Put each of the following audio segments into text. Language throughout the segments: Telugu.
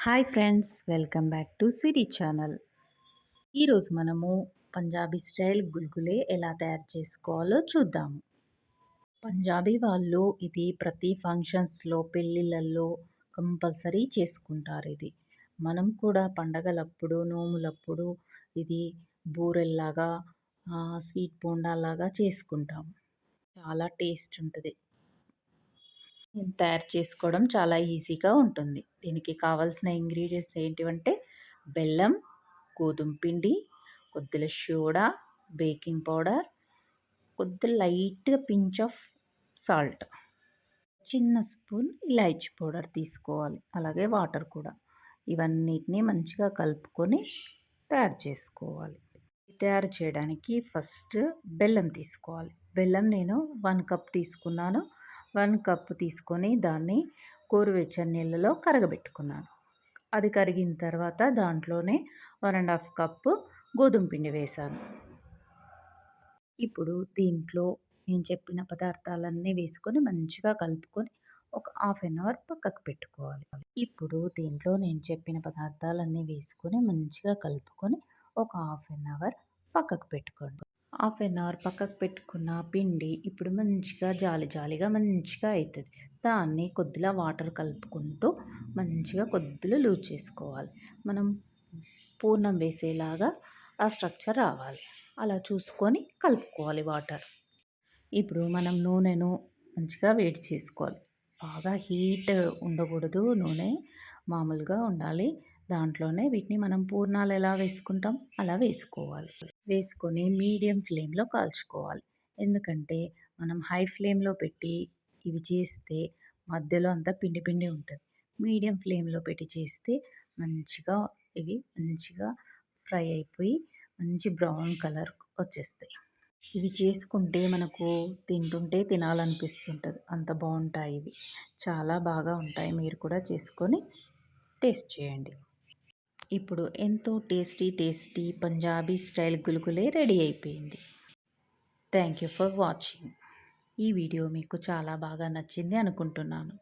Hi friends, welcome back to Siri channel. ఈరోజు మనము పంజాబీ స్టైల్ గుల్గులే ఎలా తయారు చేసుకోవాలో చూద్దాము. పంజాబీ వాళ్ళు ఇది ప్రతి ఫంక్షన్స్లో, పెళ్ళిళ్ళల్లో కంపల్సరీ చేసుకుంటారు ఇది. మనం కూడా పండగలప్పుడు, నోములప్పుడు ఇది బూరెల్లాగా, స్వీట్ బోండాలాగా చేసుకుంటాం. చాలా టేస్ట్ ఉంటుంది. ఇది తయారు చేసుకోవడం చాలా ఈజీగా ఉంటుంది. దీనికి కావాల్సిన ఇంగ్రీడియంట్స్ ఏంటివంటే బెల్లం, గోధుమ పిండి, కొద్దిగా సోడా, బేకింగ్ పౌడర్, కొద్దిగా లైట్‌గా పించ్ ఆఫ్ సాల్ట్, చిన్న స్పూన్ ఇలాచీ పౌడర్ తీసుకోవాలి. అలాగే వాటర్ కూడా. ఇవన్నిటిని మంచిగా కలుపుకొని తయారు చేసుకోవాలి. తయారు చేయడానికి ఫస్ట్ బెల్లం తీసుకోవాలి. బెల్లం నేను 1 కప్ తీసుకున్నాను. 1 కప్ తీసుకొని దాన్ని గోరువెచ్చని నీళ్ళలో కరగబెట్టుకున్నాను. అది కరిగిన తర్వాత దాంట్లోనే 1 ½ కప్పు గోధుమ పిండి వేశాను. ఇప్పుడు దీంట్లో నేను చెప్పిన పదార్థాలన్నీ వేసుకొని మంచిగా కలుపుకొని ఒక హాఫ్ అన్ అవర్ పక్కకు పెట్టుకోవాలి. ఇప్పుడు దీంట్లో నేను చెప్పిన పదార్థాలన్నీ వేసుకొని మంచిగా కలుపుకొని ఒక హాఫ్ అన్ అవర్ పక్కకు పెట్టుకోండి. హాఫ్ అన్ అవర్ పక్కకు పెట్టుకున్న పిండి ఇప్పుడు మంచిగా జాలిగా మంచిగా అవుతుంది. దాన్ని కొద్దిగా వాటర్ కలుపుకుంటూ మంచిగా కొద్దిగా లూజ్ చేసుకోవాలి. మనం పూర్ణం వేసేలాగా ఆ స్ట్రక్చర్ రావాలి. అలా చూసుకొని కలుపుకోవాలి వాటర్. ఇప్పుడు మనం నూనెను మంచిగా వేడి చేసుకోవాలి. బాగా హీట్ ఉండకూడదు, నూనె మామూలుగా ఉండాలి. దాంట్లోనే వీటిని మనం పూర్ణాలు ఎలా వేసుకుంటాం అలా వేసుకోవాలి. వేసుకొని మీడియం ఫ్లేమ్లో కాల్చుకోవాలి. ఎందుకంటే మనం హై ఫ్లేమ్లో పెట్టి ఇవి చేస్తే మధ్యలో అంతా పిండి పిండి ఉంటుంది. మీడియం ఫ్లేమ్లో పెట్టి చేస్తే మంచిగా ఇవి మంచిగా ఫ్రై అయిపోయి మంచి బ్రౌన్ కలర్ వచ్చేస్తాయి. ఇవి చేసుకుంటే మనకు తింటుంటే తినాలనిపిస్తుంటుంది. అంత బాగుంటాయి ఇవి. చాలా బాగా ఉంటాయి. మీరు కూడా చేసుకొని టేస్ట్ చేయండి. ఇప్పుడు ఎంతో టేస్టీ పంజాబీ స్టైల్ గుల్గులే రెడీ అయిపోయింది. Thank you for watching. ఈ వీడియో మీకు చాలా బాగా నచ్చింది అనుకుంటున్నాను.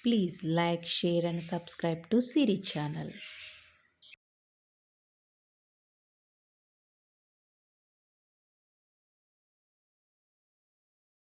Please like, share and subscribe to Siri channel.